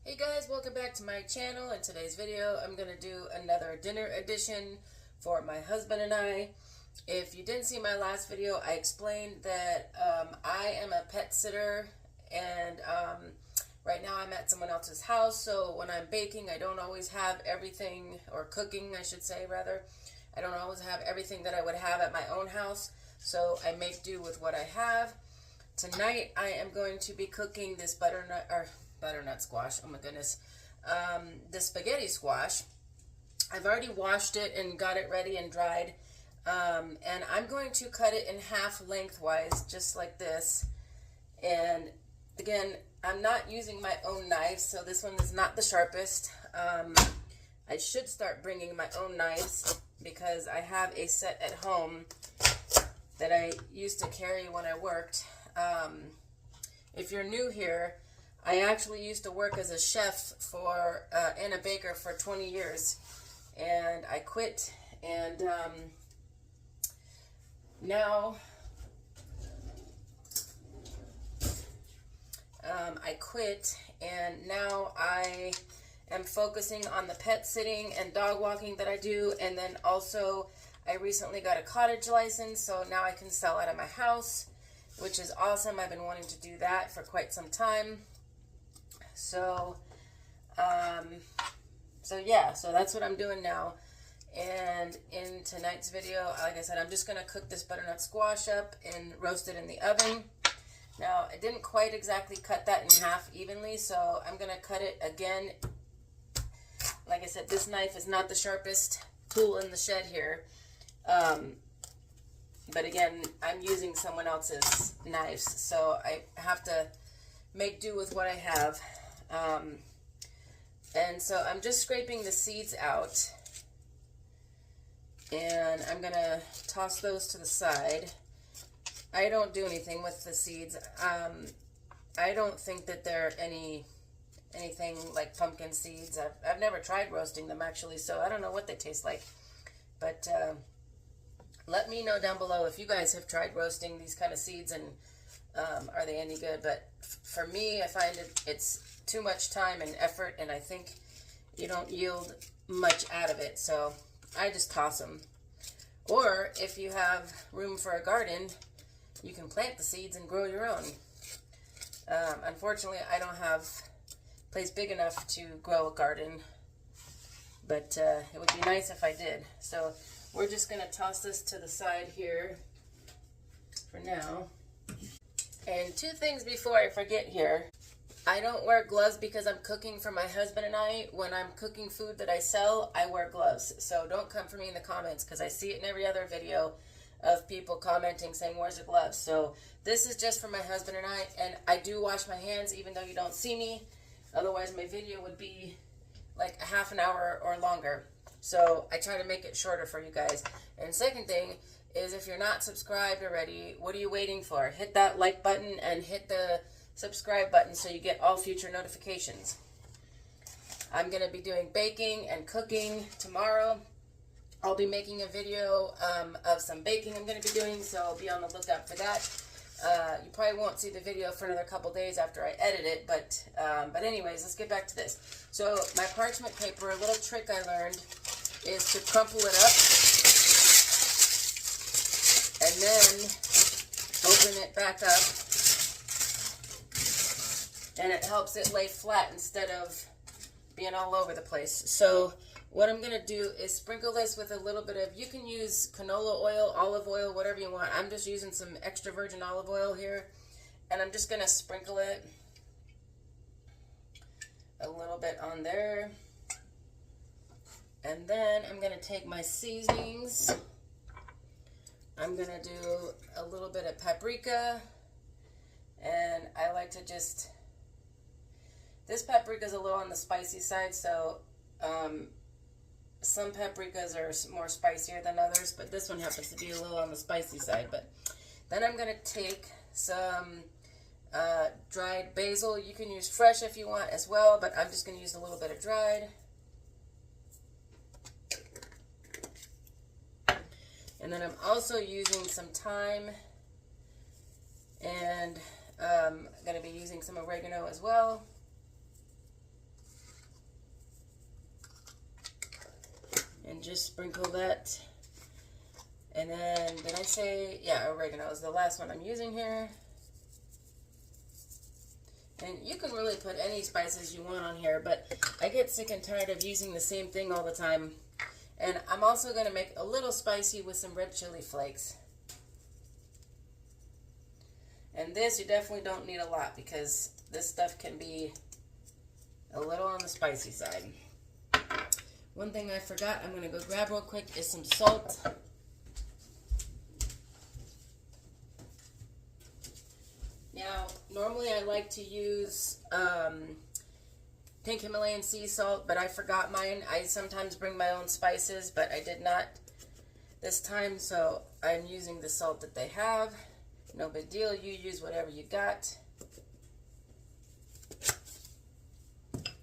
Hey guys, welcome back to my channel. In today's video, I'm going to do another dinner edition for my husband and I. If you didn't see my last video, I explained that I am a pet sitter and right now I'm at someone else's house. So when I'm baking, I don't always have everything, or cooking I should say rather, I don't always have everything that I would have at my own house. So I make do with what I have. Tonight I am going to be cooking this butternut squash, oh my goodness, the spaghetti squash. I've already washed it and got it ready and dried, and I'm going to cut it in half lengthwise, just like this. And again, I'm not using my own knife, so this one is not the sharpest. I should start bringing my own knives because I have a set at home that I used to carry when I worked. If you're new here, I actually used to work as a chef and a baker for 20 years, and I quit, and now I am focusing on the pet sitting and dog walking that I do, and then also I recently got a cottage license, so now I can sell out of my house, which is awesome. I've been wanting to do that for quite some time. So that's what I'm doing now. And in tonight's video, like I said, I'm just going to cook this butternut squash up and roast it in the oven. Now, I didn't quite exactly cut that in half evenly, so I'm going to cut it again. Like I said, this knife is not the sharpest tool in the shed here. But again, I'm using someone else's knives, so I have to make do with what I have. And so I'm just scraping the seeds out, and I'm going to toss those to the side. I don't do anything with the seeds. I don't think that they're anything like pumpkin seeds. I've never tried roasting them, actually, so I don't know what they taste like. But let me know down below if you guys have tried roasting these kind of seeds, and are they any good? But for me, I find it's too much time and effort, and I think you don't yield much out of it, so I just toss them. Or if you have room for a garden, you can plant the seeds and grow your own. Unfortunately, I don't have a place big enough to grow a garden, but it would be nice if I did. So we're just going to toss this to the side here for now. And two things before I forget here. I don't wear gloves because I'm cooking for my husband and I. When I'm cooking food that I sell, I wear gloves. So don't come for me in the comments, because I see it in every other video of people commenting saying, where's the gloves? So this is just for my husband and I do wash my hands even though you don't see me. Otherwise my video would be like a half an hour or longer. So I try to make it shorter for you guys. And second thing is, if you're not subscribed already, what are you waiting for? Hit that like button and hit the subscribe button so you get all future notifications. I'm going to be doing baking and cooking tomorrow. I'll be making a video of some baking I'm going to be doing, so be on the lookout for that. You probably won't see the video for another couple days after I edit it, but anyways, let's get back to this. So my parchment paper, a little trick I learned is to crumple it up and then open it back up, and it helps it lay flat instead of being all over the place. So what I'm going to do is sprinkle this with a little bit of, you can use canola oil, olive oil, whatever you want. I'm just using some extra virgin olive oil here, and I'm just going to sprinkle it a little bit on there. And then I'm going to take my seasonings. I'm going to do a little bit of paprika, and I like to just, this paprika is a little on the spicy side, so some paprikas are more spicier than others, but this one happens to be a little on the spicy side. But then I'm going to take some dried basil. You can use fresh if you want as well, but I'm just going to use a little bit of dried. And then I'm also using some thyme, and I'm going to be using some oregano as well. just sprinkle that. And then, did I say, yeah, oregano is the last one I'm using here. And you can really put any spices you want on here, but I get sick and tired of using the same thing all the time. And I'm also going to make a little spicy with some red chili flakes. And this, you definitely don't need a lot because this stuff can be a little on the spicy side. One thing I forgot I'm going to go grab real quick is some salt. Now, normally I like to use pink Himalayan sea salt, but I forgot mine. I sometimes bring my own spices, but I did not this time, so I'm using the salt that they have. No big deal. You use whatever you got.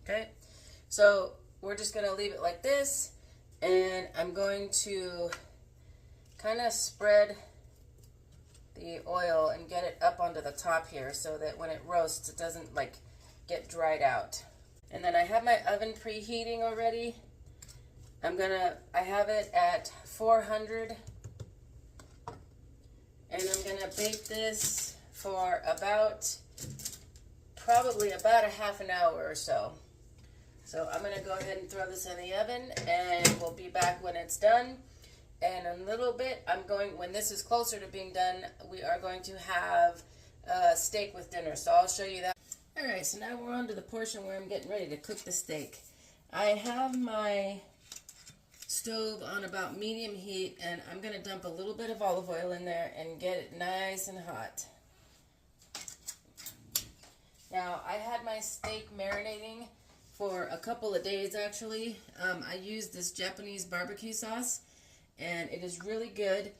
Okay, so we're just going to leave it like this, and I'm going to kind of spread the oil and get it up onto the top here so that when it roasts it doesn't like get dried out. And then I have my oven preheating already. I have it at 400, and I'm gonna bake this for probably about a half an hour or so. So I'm gonna go ahead and throw this in the oven, and we'll be back when it's done. And in a little bit, when this is closer to being done, we are going to have steak with dinner. So I'll show you that. All right, so now we're on to the portion where I'm getting ready to cook the steak. I have my stove on about medium heat, and I'm going to dump a little bit of olive oil in there and get it nice and hot. Now, I had my steak marinating for a couple of days, actually. I used this Japanese barbecue sauce, and it is really good.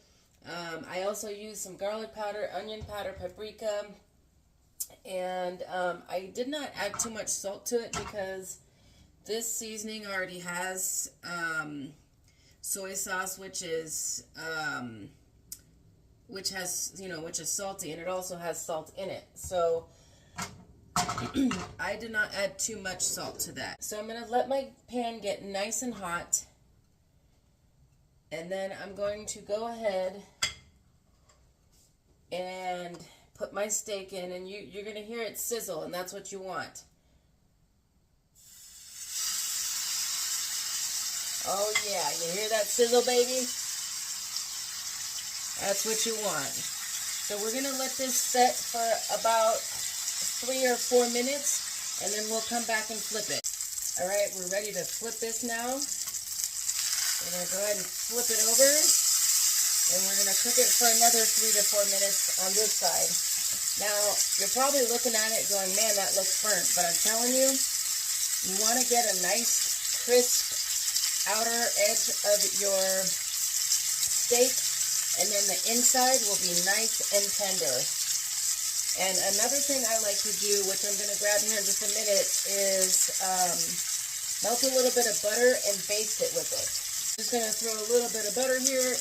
I also used some garlic powder, onion powder, paprika, and I did not add too much salt to it because this seasoning already has soy sauce, which is salty, and it also has salt in it. So I did not add too much salt to that. So I'm going to let my pan get nice and hot. And then I'm going to go ahead and put my steak in, and you're going to hear it sizzle, and that's what you want. Oh yeah, you hear that sizzle, baby? That's what you want. So we're going to let this set for about 3 or 4 minutes, and then we'll come back and flip it. All right, we're ready to flip this now. We're going to go ahead and flip it over, and we're going to cook it for another 3 to 4 minutes on this side. Now, you're probably looking at it going, man, that looks burnt, but I'm telling you, you want to get a nice, crisp outer edge of your steak, and then the inside will be nice and tender. And another thing I like to do, which I'm going to grab here in just a minute, is melt a little bit of butter and baste it with it. Just going to throw a little bit of butter here.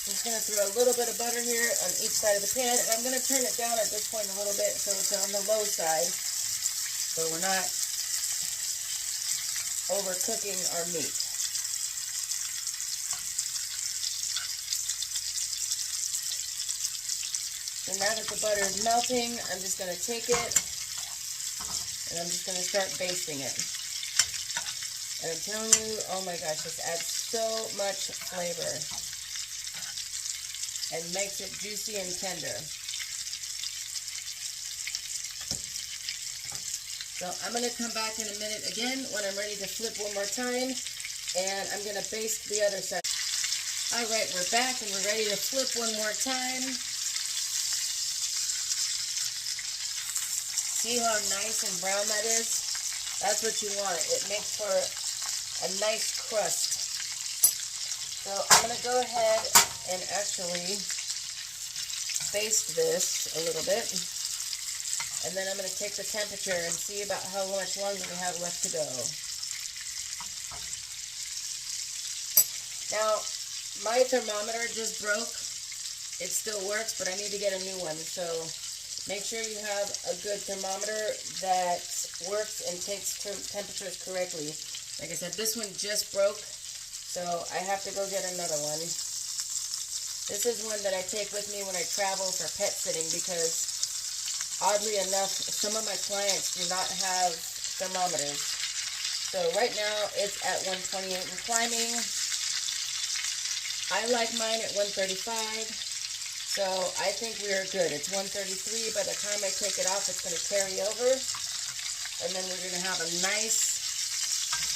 Just going to throw a little bit of butter here on each side of the pan. And I'm going to turn it down at this point a little bit so it's on the low side, so we're not overcooking our meat. So now that the butter is melting, I'm just going to take it and I'm just going to start basting it. And I'm telling you, oh my gosh, this adds so much flavor and makes it juicy and tender. So I'm going to come back in a minute again when I'm ready to flip one more time, and I'm going to baste the other side. All right, we're back and we're ready to flip one more time. See how nice and brown that is? That's what you want. It makes for a nice crust. So I'm going to go ahead and actually baste this a little bit. And then I'm going to take the temperature and see about how much longer we have left to go. Now, my thermometer just broke. It still works, but I need to get a new one. So make sure you have a good thermometer that works and takes temperatures correctly. Like I said, this one just broke, so I have to go get another one. This is one that I take with me when I travel for pet sitting because, oddly enough, some of my clients do not have thermometers. So right now it's at 128 and climbing. I like mine at 135. So I think we're good. It's 133. By the time I take it off, it's going to carry over. And then we're going to have a nice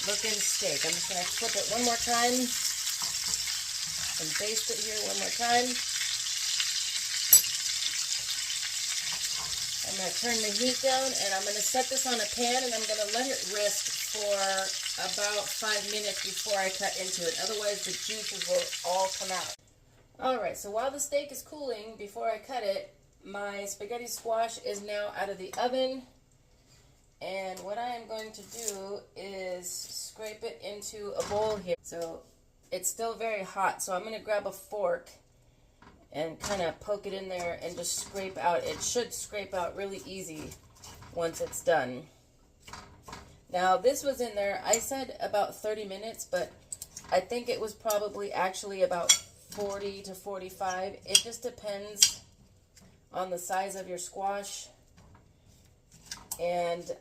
looking steak. I'm just going to flip it one more time and baste it here one more time. I'm going to turn the heat down, and I'm going to set this on a pan, and I'm going to let it rest for about 5 minutes before I cut into it. Otherwise, the juices will all come out. Alright, so while the steak is cooling, before I cut it, my spaghetti squash is now out of the oven. And what I am going to do is scrape it into a bowl here. So it's still very hot, so I'm going to grab a fork and kind of poke it in there and just scrape out. It should scrape out really easy once it's done. Now this was in there, I said about 30 minutes, but I think it was probably actually about 40 to 45. It just depends on the size of your squash and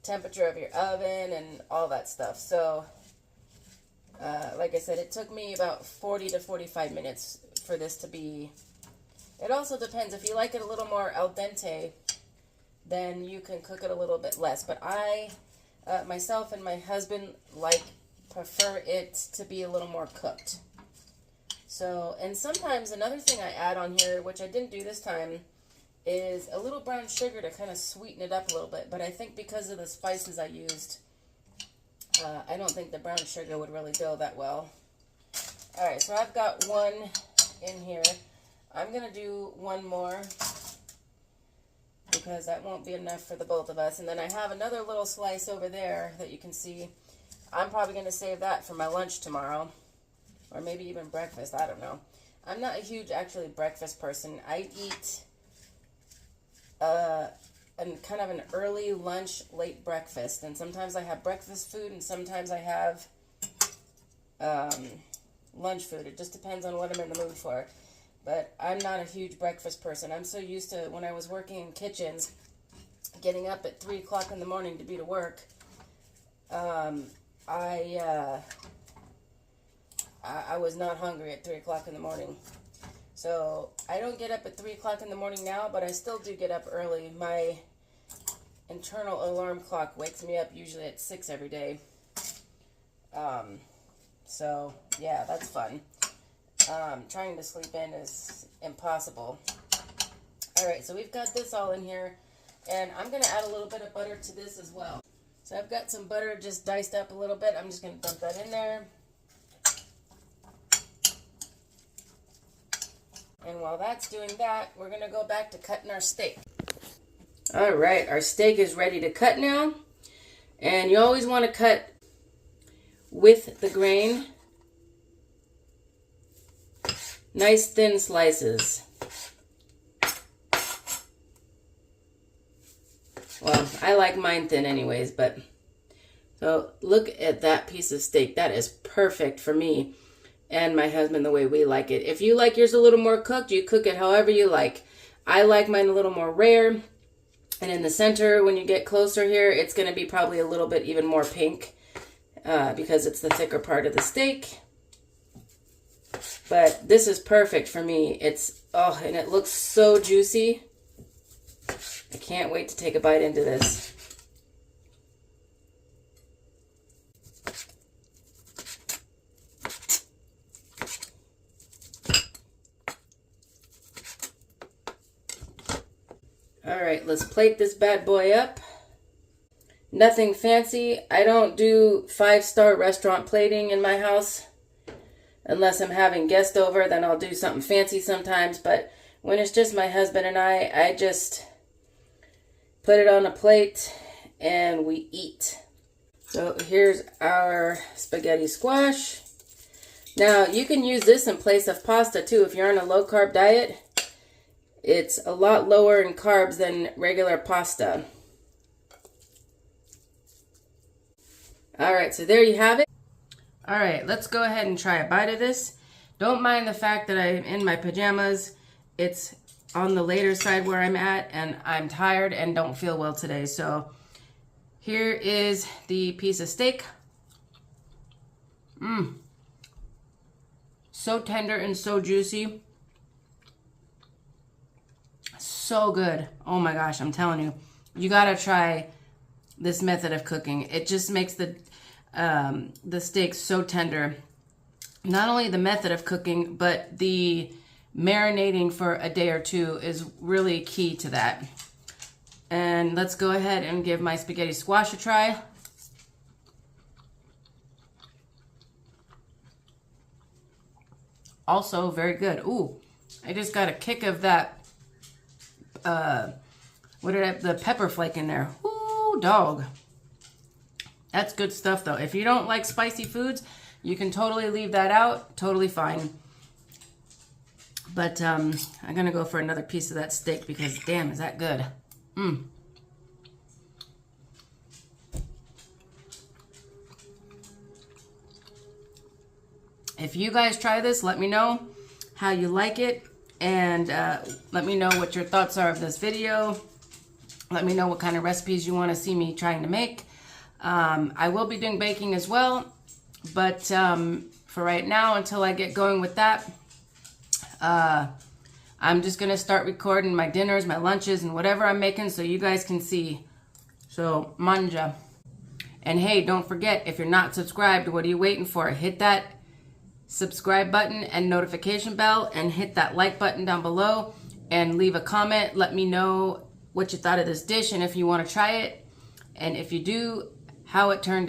temperature of your oven and all that stuff. So like I said, it took me about 40 to 45 minutes for this to be. It also depends. If you like it a little more al dente, then you can cook it a little bit less. But I, myself and my husband, prefer it to be a little more cooked. So, and sometimes another thing I add on here, which I didn't do this time, is a little brown sugar to kind of sweeten it up a little bit. But I think because of the spices I used, I don't think the brown sugar would really go that well. Alright, so I've got one in here. I'm going to do one more because that won't be enough for the both of us. And then I have another little slice over there that you can see. I'm probably going to save that for my lunch tomorrow. Or maybe even breakfast. I don't know. I'm not a huge, actually, breakfast person. I eat kind of an early lunch, late breakfast. And sometimes I have breakfast food and sometimes I have lunch food. It just depends on what I'm in the mood for. But I'm not a huge breakfast person. I'm so used to, when I was working in kitchens, getting up at 3 o'clock in the morning to be to work. I was not hungry at 3 o'clock in the morning. So I don't get up at 3 o'clock in the morning now, but I still do get up early. My internal alarm clock wakes me up usually at 6 every day. So yeah, that's fun. Trying to sleep in is impossible. Alright, so we've got this all in here, and I'm going to add a little bit of butter to this as well. So I've got some butter just diced up a little bit. I'm just going to dump that in there. And while that's doing that, we're going to go back to cutting our steak. Alright, our steak is ready to cut now. And you always want to cut with the grain. Nice thin slices. Well, I like mine thin anyways, but so look at that piece of steak. That is perfect for me and my husband the way we like it. If you like yours a little more cooked, you cook it however you like. I like mine a little more rare. And in the center, when you get closer here, it's going to be probably a little bit even more pink because it's the thicker part of the steak. But this is perfect for me. It's, oh, and it looks so juicy. I can't wait to take a bite into this. Alright, let's plate this bad boy up. Nothing fancy. I don't do 5-star restaurant plating in my house. Unless I'm having guests over, then I'll do something fancy sometimes. But when it's just my husband and I just put it on a plate and we eat. So here's our spaghetti squash. Now you can use this in place of pasta too. If you're on a low carb diet, it's a lot lower in carbs than regular pasta. All right, so there you have it. All right, let's go ahead and try a bite of this. Don't mind the fact that I'm in my pajamas. It's on the later side where I'm at, and I'm tired and don't feel well today. So here is the piece of steak. So tender and so juicy. So good. Oh my gosh, I'm telling you. You gotta try this method of cooking. It just makes the steak so tender. Not only the method of cooking, but the marinating for a day or two is really key to that. And let's go ahead and give my spaghetti squash a try. Also very good. Ooh, I just got a kick of that, the pepper flake in there. Ooh, dog. That's good stuff though. If you don't like spicy foods, you can totally leave that out. Totally fine. But I'm gonna go for another piece of that steak because damn, is that good. If you guys try this, let me know how you like it, and let me know what your thoughts are of this video. Let me know what kind of recipes you want to see me trying to make. I will be doing baking as well, but for right now, until I get going with that, I'm just going to start recording my dinners, my lunches, and whatever I'm making so you guys can see. So, manja. And hey, don't forget, if you're not subscribed, what are you waiting for? Hit that subscribe button and notification bell, and hit that like button down below, and leave a comment. Let me know what you thought of this dish and if you want to try it, and if you do, how it turned out.